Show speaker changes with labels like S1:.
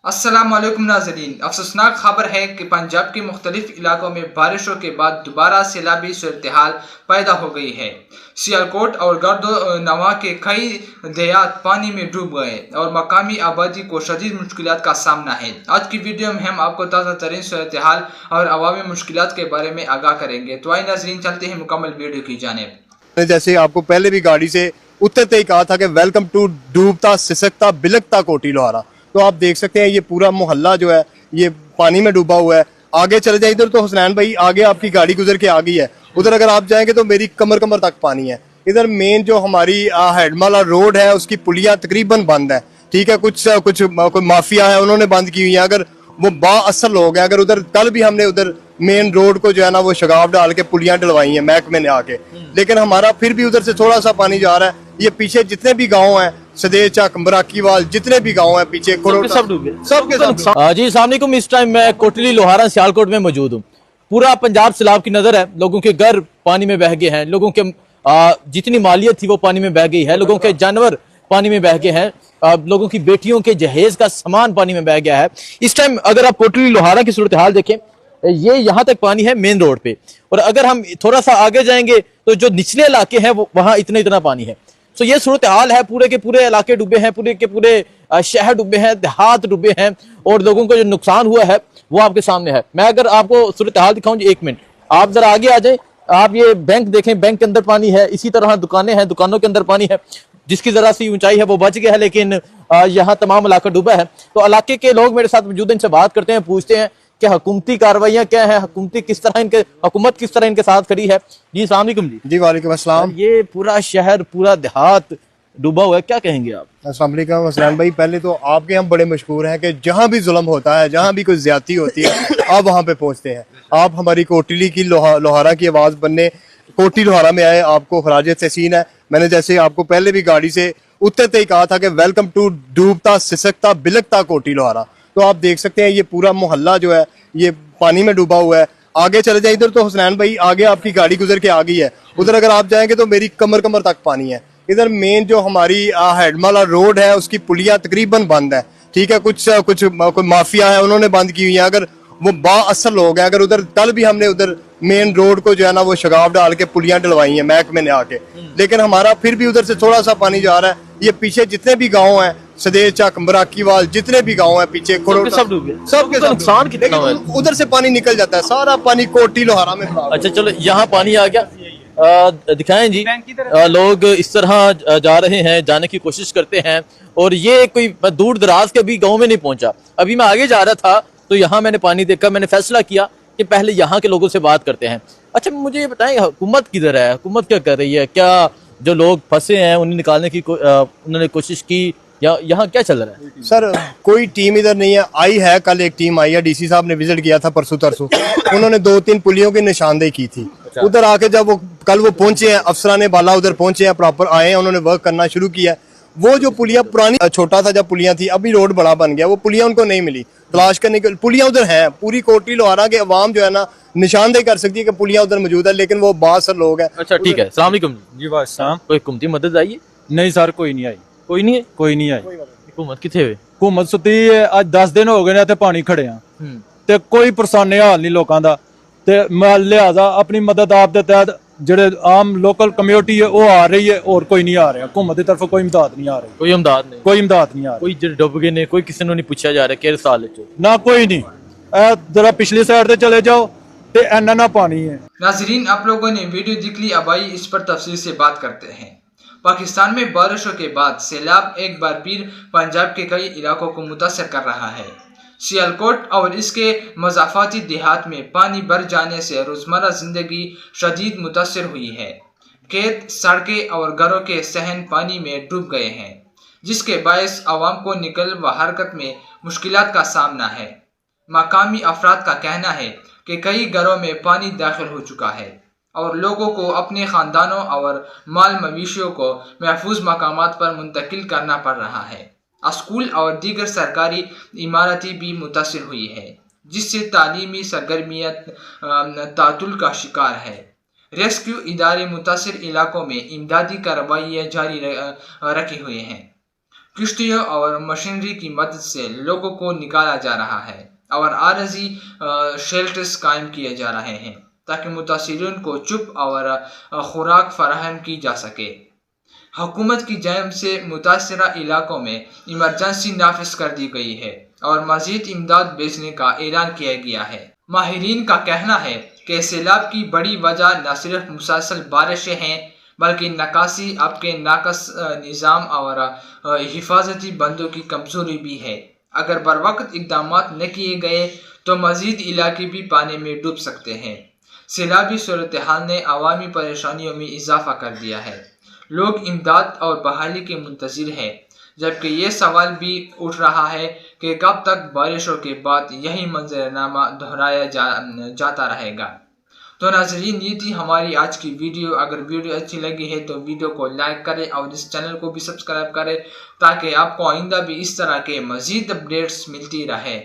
S1: अस्सलाम वालेकुम नाज़रीन। अफसोसनाक खबर है कि पंजाब के मुख्तलिफ इलाकों में बारिशों के बाद दोबारा सैलाबी सूरत-ए-हाल पैदा हो गई है। सियालकोट और गर्दो-नवाह के कई देहात पानी में डूब गए और मकामी आबादी को शदीद मुश्किलात का सामना है। आज की वीडियो में हम आपको ताज़ा तरीन सूरत-ए-हाल और अवामी मुश्किलात के बारे में आगाह करेंगे। तो आइए नाज़रीन, चलते हैं मुकम्मल वीडियो की जानिब।
S2: जैसे आपको पहले भी गाड़ी से उतरते ही कहा था कि वेलकम टू डूबता सिसकता बिलकता कोटी लोहारा। तो आप देख सकते हैं ये पूरा मोहल्ला जो है ये पानी में डूबा हुआ है। आगे चले जाए इधर तो हुसनैन भाई आगे आपकी गाड़ी गुजर के आ गई है, उधर अगर आप जाएंगे तो मेरी कमर कमर तक पानी है। इधर मेन जो हमारी हेडमाला रोड है उसकी पुलिया तकरीबन बंद है। ठीक है, कुछ कोई माफिया है उन्होंने बंद की हुई है। अगर वो बाअसर लोग हैं, अगर उधर कल भी हमने उधर मेन रोड को जो है ना वो शगाफ डाल के पुलियां डलवाई हैं महकमे ने आके, लेकिन हमारा फिर भी उधर से थोड़ा सा पानी जा रहा है। ये पीछे जितने भी गांव हैं सदेचक मराकीवाल जितने भी गांव हैं पीछे
S3: सब डूब गए
S2: सबके सब।
S3: जी अस्सलाम वालेकुम। इस टाइम मैं कोटली लोहारा सियालकोट में मौजूद हूँ। पूरा पंजाब सैलाब की नजर है। लोगों के घर पानी में बह गए हैं, लोगों के जितनी मालियत थी वो पानी में बह गई है, लोगों के जानवर पानी में बह गए हैं, लोगों की बेटियों के जहेज का सामान पानी में बह गया है। इस टाइम अगर आप कोटली लोहारा की सूरत हाल देखें, ये यहाँ तक पानी है मेन रोड पे, और अगर हम थोड़ा सा आगे जाएंगे तो जो निचले इलाके हैं वहां इतना पानी है। तो ये सूरत हाल है। पूरे के पूरे इलाके डूबे हैं, पूरे के पूरे शहर डूबे हैं, देहात डूबे हैं, और लोगों को जो नुकसान हुआ है वो आपके सामने है। मैं अगर आपको सूरत हाल दिखाऊं, एक मिनट आप जरा आगे आ जाए। आप ये बैंक देखें, बैंक के अंदर पानी है, इसी तरह दुकानें हैं, दुकानों के अंदर पानी है। जिसकी जरा सी ऊंचाई है वो बच गया है, लेकिन यहाँ तमाम इलाका डूबा है। तो इलाके के लोग मेरे साथ मौजूद हैं, इनसे बात करते हैं, पूछते हैं कि हुकूमती कार्रवाइयां क्या है, हुकूमत किस तरह इनके साथ खड़ी है। जी अस्सलाम वालेकुम।
S2: जी वालेकुम अस्सलाम।
S3: ये पूरा शहर पूरा देहात डूबा हुआ है, क्या कहेंगे आप?
S2: अस्सलाम वालेकुम हुसैन भाई, पहले तो आपके हम बड़े मशहूर हैं कि जहाँ भी जुल्म होता है, जहाँ भी कोई ज्यादती होती है आप वहाँ पे पहुँचते हैं। आप हमारी कोटली की लोहारा की आवाज़ बनने कोटी लोहारा में आए, आपको खराज तहसीन है। मैंने जैसे आपको पहले भी गाड़ी से उतरते ही कहा था कि वेलकम टू डूबता सिसकता बिलकता कोटी लोहारा। तो आप देख सकते हैं ये पूरा मोहल्ला जो है ये पानी में डूबा हुआ है। आगे चले जाए इधर तो हुसनैन भाई आगे आपकी गाड़ी गुजर के आ गई है, उधर अगर आप जाएंगे तो मेरी कमर कमर तक पानी है। इधर मेन जो हमारी हेडमाला रोड है उसकी पुलिया तकरीबन बंद है। ठीक है, कुछ कोई माफिया है उन्होंने बंद की हुई है। अगर वो बाअसर लोग हैं, अगर उधर कल भी हमने उधर मेन रोड को जो है ना वो शगाफ डाल के पुलियां डलवाई हैं महकमे ने आके, लेकिन हमारा फिर भी उधर से थोड़ा सा पानी जा रहा है। ये पीछे जितने भी गांव हैं सदेचक मराकीवाल जितने भी गांव हैं पीछे
S3: सब डूब गए,
S2: सबके सब।
S3: नुकसान कितना हुआ है?
S2: उधर से पानी निकल जाता है, सारा पानी कोटी लोहारा में।
S3: अच्छा चलो, यहाँ पानी आ गया, दिखाएं जी। लोग इस तरह जा रहे हैं, जाने की कोशिश करते हैं, और ये कोई दूर दराज के भी गांव में नहीं पहुंचा। अभी मैं आगे जा रहा था तो यहाँ मैंने पानी देखा, मैंने फैसला किया कि पहले यहाँ के लोगों से बात करते हैं। अच्छा मुझे ये बताएं, हुकूमत किधर है, हुकूमत क्या कर रही है? क्या जो लोग फंसे हैं उन्हें निकालने की उन्होंने कोशिश की, या यहाँ क्या चल रहा है?
S2: सर कोई टीम इधर नहीं है, आई है कल एक टीम आई है, डीसी साहब ने विजिट किया था परसों तरसों, उन्होंने 2-3 पुलियों की निशानदेही की थी। उधर आके जब वो कल वो पहुंचे हैं, अफसरान बाला उधर पहुंचे हैं, प्रॉपर आए हैं, उन्होंने वर्क करना शुरू किया। वो जो पुलिया पुरानी छोटा था जब पुलिया थी, अभी रोड बड़ा बन गया, वो पुलिया उनको नहीं मिली। तलाश करने के पुलिया उधर है, पूरी कोटी लोहारा के अवाम जो है ना निशानदेही कर सकती है कि पुलिया उधर मौजूद है, लेकिन वो बासर लोग हैं।
S3: अच्छा ठीक है, अस्सलाम वालेकुम
S4: जी वालेकुम।
S3: कोई हुकूमती मदद आई है?
S4: नहीं सर, कोई नहीं आई,
S3: कोई नहीं है।
S4: कोई नहीं आई।
S3: हुकूमत किथे हुए?
S4: हुकूमत सुती है, आज 10 दिन हो गए ने ते पानी खड़े आ ते कोई परेशानी हाल नहीं लोगों का। ते मैं लिहाजा अपनी मदद आप दे तहत जेड़े आम लोकल कम्युनिटी है वो आ रही है, और कोई नहीं आ रहा। हुकूमत की तरफ कोई इमदाद नहीं आ रही,
S3: कोई इमदाद नहीं,
S4: कोई इमदाद नहीं आ रही।
S3: कोई जो डुब गए ने, कोई किसी ने नहीं पूछा जा रहा किस साल है
S4: ना कोई नहीं। जरा पिछली साइड से चले जाओ ते इन्ना पानी है।
S1: नाजरीन, आप लोगों ने वीडियो देख ली, अब आइए इस पर तफसील से बात करते हैं। पाकिस्तान में बारिशों के बाद सैलाब एक बार फिर पंजाब के कई इलाकों को मुतासर कर रहा है। सियालकोट और इसके मज़ाफ़ाती देहात में पानी भर जाने से रोज़मर्रा ज़िंदगी शदीद मुतासर हुई है। खेत, सड़कें और घरों के सहन पानी में डूब गए हैं, जिसके बायस आवाम को निकल व हरकत में मुश्किलात का सामना है। मकामी अफराद का कहना है कि कई घरों में पानी दाखिल हो चुका है और लोगों को अपने ख़ानदानों और माल मवेशियों को महफूज मकामात पर मुंतकिल करना पड़ रहा है। स्कूल और दीगर सरकारी इमारतें भी मुतासर हुई है, जिससे तालीमी सरगर्मियाँ तातुल का शिकार है। रेस्क्यू इदारे मुतासर इलाकों में इमदादी कार्रवाइयाँ जारी रखे हुए हैं। किश्तियों और मशीनरी की मदद से लोगों को निकाला जा रहा है और आरजी शेल्टर्स कायम किए जा रहे हैं ताकि मुतासिरीन को चुप और खुराक फराहम की जा सके। हुकूमत की जानिब से मुतासरा इलाकों में इमरजेंसी नाफिज कर दी गई है और मजीद इमदाद भेजने का ऐलान किया गया है। माहिरीन का कहना है कि सैलाब की बड़ी वजह न सिर्फ मुसलसल बारिशें हैं बल्कि नकासी, आपके नाकस निज़ाम और हिफाजती बंदों की कमजोरी भी है। अगर बर वक्त इकदाम न किए गए तो मजीद इलाके भी पानी में डूब सकते हैं। सैलाबी सूरत हाल ने अवामी परेशानियों में इजाफा कर दिया है। लोग इमदाद और बहाली के मुंतज़िर हैं, जबकि ये सवाल भी उठ रहा है कि कब तक बारिशों के बाद यही मंजरनामा दोहराया जाता रहेगा। तो नाज़रीन, ये थी हमारी आज की वीडियो। अगर वीडियो अच्छी लगी है तो वीडियो को लाइक करें और इस चैनल को भी सब्सक्राइब करें ताकि आपको आइंदा भी इस तरह के मज़ीद अपडेट्स मिलती रहे।